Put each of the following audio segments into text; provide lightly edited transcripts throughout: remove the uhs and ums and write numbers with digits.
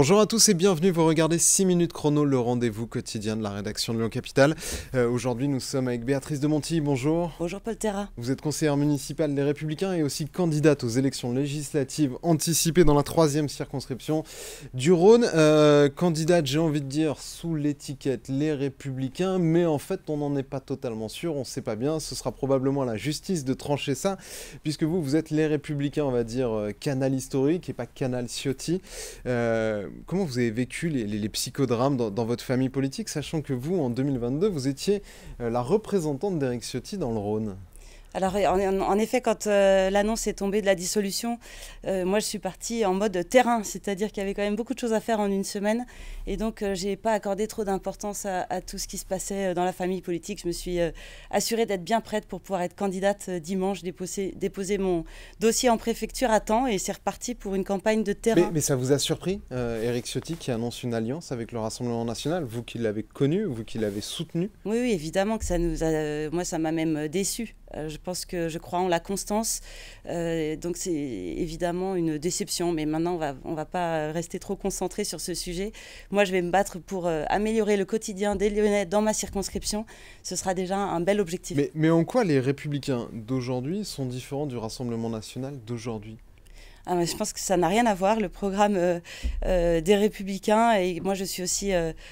Bonjour à tous et bienvenue, vous regardez 6 minutes chrono, le rendez-vous quotidien de la rédaction de Lyon Capitale. Aujourd'hui nous sommes avec Béatrice de Monti, bonjour. Bonjour Paul Terra. Vous êtes conseillère municipale des Républicains et aussi candidate aux élections législatives anticipées dans la 3e circonscription du Rhône. Candidate, j'ai envie de dire, sous l'étiquette Les Républicains, mais en fait on n'en est pas totalement sûr, on ne sait pas bien, ce sera probablement à la justice de trancher ça, puisque vous êtes Les Républicains, on va dire, canal historique et pas canal Ciotti. Comment vous avez vécu les psychodrames dans votre famille politique, sachant que vous, en 2022, vous étiez la représentante d'Éric Ciotti dans le Rhône? Alors en effet, quand l'annonce est tombée de la dissolution, moi je suis partie en mode terrain, c'est-à-dire qu'il y avait quand même beaucoup de choses à faire en une semaine, et donc j'ai pas accordé trop d'importance à tout ce qui se passait dans la famille politique. Je me suis assurée d'être bien prête pour pouvoir être candidate dimanche, déposer mon dossier en préfecture à temps, et c'est reparti pour une campagne de terrain. Mais ça vous a surpris, Éric Ciotti qui annonce une alliance avec le Rassemblement National, vous qui l'avez connu, vous qui l'avez soutenu? Oui, évidemment que ça nous a, moi ça m'a même déçue. Je pense que je crois en la constance, donc c'est évidemment une déception, mais maintenant on va pas rester trop concentré sur ce sujet. Moi je vais me battre pour améliorer le quotidien des Lyonnais dans ma circonscription, ce sera déjà un bel objectif. Mais en quoi les Républicains d'aujourd'hui sont différents du Rassemblement National d'aujourd'hui? Je pense que ça n'a rien à voir, le programme des Républicains, et moi je suis aussi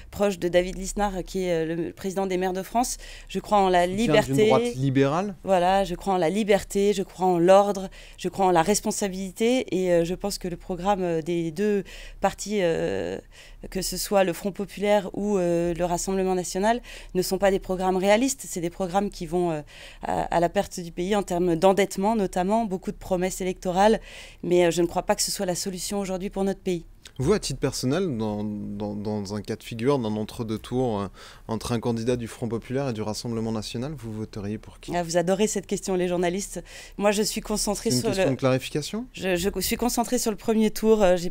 proche de David Lisnard qui est le président des maires de France. Je crois en la liberté. D'une droite libérale. Voilà, je crois en la liberté, je crois en l'ordre, je crois en la responsabilité, et je pense que le programme des deux partis, que ce soit le Front Populaire ou le Rassemblement National, ne sont pas des programmes réalistes, c'est des programmes qui vont à la perte du pays en termes d'endettement notamment, beaucoup de promesses électorales, mais je ne crois pas que ce soit la solution aujourd'hui pour notre pays. Vous, à titre personnel, dans un cas de figure, d'un entre-deux tours, entre un candidat du Front Populaire et du Rassemblement National, vous voteriez pour qui? Vous adorez cette question, les journalistes. Moi, je suis concentrée sur le... C'est une question de clarification? Je suis concentrée sur le premier tour. Je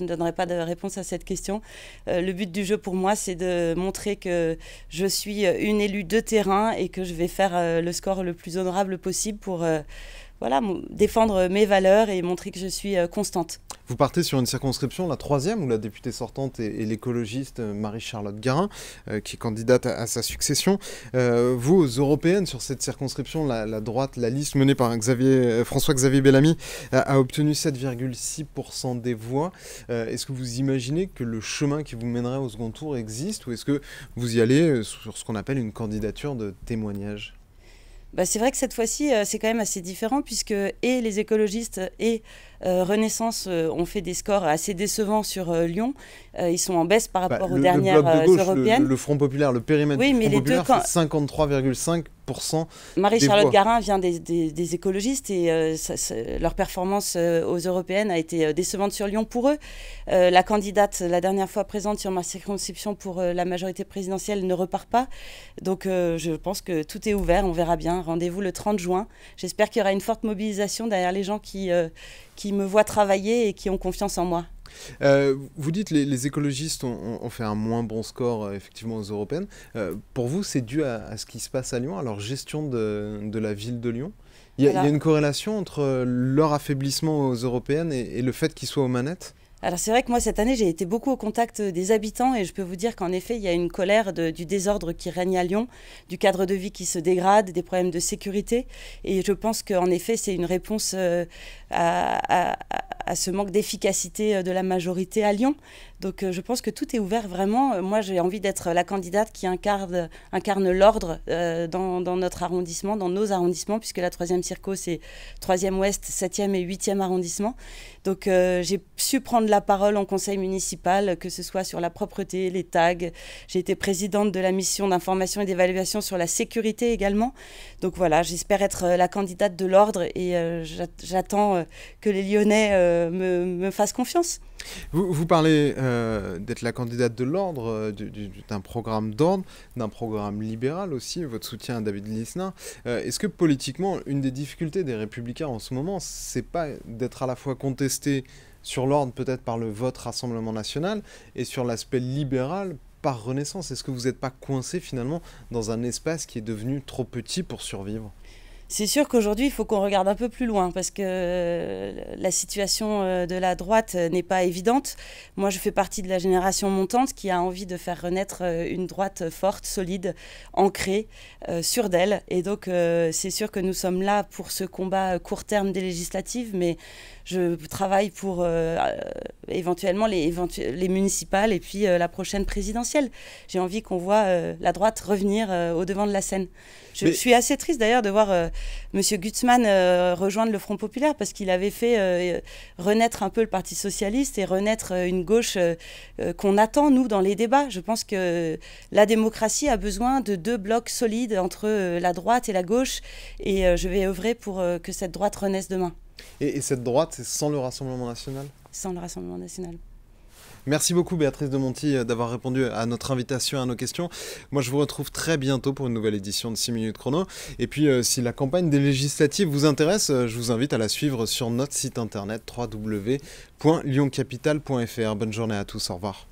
ne donnerai pas de réponse à cette question. Le but du jeu, pour moi, c'est de montrer que je suis une élue de terrain et que je vais faire le score le plus honorable possible pour défendre mes valeurs et montrer que je suis constante. Vous partez sur une circonscription, la 3e, où la députée sortante est l'écologiste Marie-Charlotte Garin, qui est candidate à sa succession. Vous, aux européennes, sur cette circonscription, la droite, la liste menée par François-Xavier Bellamy, a obtenu 7,6% des voix. Est-ce que vous imaginez que le chemin qui vous mènerait au second tour existe, ou est-ce que vous y allez sur ce qu'on appelle une candidature de témoignage? C'est vrai que cette fois-ci, c'est quand même assez différent, puisque et les écologistes et Renaissance ont fait des scores assez décevants sur Lyon. Ils sont en baisse par rapport aux dernières bloc de gauche, européennes. Le Front Populaire, le périmètre du Front Populaire fait 53,5%. Marie-Charlotte Garin vient des écologistes, et leur performance aux européennes a été décevante sur Lyon pour eux. La candidate, la dernière fois présente sur ma circonscription pour la majorité présidentielle, ne repart pas. Donc je pense que tout est ouvert, on verra bien. Rendez-vous le 30 juin. J'espère qu'il y aura une forte mobilisation derrière les gens qui me voient travailler et qui ont confiance en moi. Vous dites que les écologistes ont fait un moins bon score effectivement aux européennes. Pour vous, c'est dû à ce qui se passe à Lyon, à leur gestion de la ville de Lyon? Il y a une corrélation entre leur affaiblissement aux européennes et le fait qu'ils soient aux manettes? Alors c'est vrai que moi cette année j'ai été beaucoup au contact des habitants, et je peux vous dire qu'en effet il y a une colère du désordre qui règne à Lyon, du cadre de vie qui se dégrade, des problèmes de sécurité, et je pense qu'en effet c'est une réponse à ce manque d'efficacité de la majorité à Lyon. Donc je pense que tout est ouvert vraiment. Moi j'ai envie d'être la candidate qui incarne l'ordre dans notre arrondissement, dans nos arrondissements, puisque la 3e circo c'est 3e ouest, 7e et 8e arrondissement. Donc j'ai su prendre la parole en conseil municipal, que ce soit sur la propreté, les tags. J'ai été présidente de la mission d'information et d'évaluation sur la sécurité également. Donc voilà, j'espère être la candidate de l'ordre, et j'attends que les Lyonnais me fassent confiance. Vous parlez d'être la candidate de l'ordre, d'un programme d'ordre, d'un programme libéral aussi, votre soutien à David Lisnard. Est-ce que politiquement, une des difficultés des Républicains en ce moment, c'est pas d'être à la fois contesté sur l'ordre peut-être par le vote Rassemblement National et sur l'aspect libéral par Renaissance? Est-ce que vous n'êtes pas coincé finalement dans un espace qui est devenu trop petit pour survivre? C'est sûr qu'aujourd'hui, il faut qu'on regarde un peu plus loin parce que la situation de la droite n'est pas évidente. Moi, je fais partie de la génération montante qui a envie de faire renaître une droite forte, solide, ancrée, sûre d'elle. Et donc, c'est sûr que nous sommes là pour ce combat court terme des législatives, mais je travaille pour éventuellement les municipales et puis la prochaine présidentielle. J'ai envie qu'on voit la droite revenir au devant de la scène. Je suis assez triste d'ailleurs de voir M. Guzman rejoindre le Front Populaire parce qu'il avait fait renaître un peu le Parti Socialiste et renaître une gauche qu'on attend, nous, dans les débats. Je pense que la démocratie a besoin de 2 blocs solides entre la droite et la gauche et je vais œuvrer pour que cette droite renaisse demain. Et cette droite, c'est sans le Rassemblement national? Sans le Rassemblement national. Merci beaucoup Béatrice de Monti d'avoir répondu à notre invitation, à nos questions. Moi je vous retrouve très bientôt pour une nouvelle édition de 6 minutes chrono. Et puis si la campagne des législatives vous intéresse, je vous invite à la suivre sur notre site internet www.lyoncapital.fr. Bonne journée à tous, au revoir.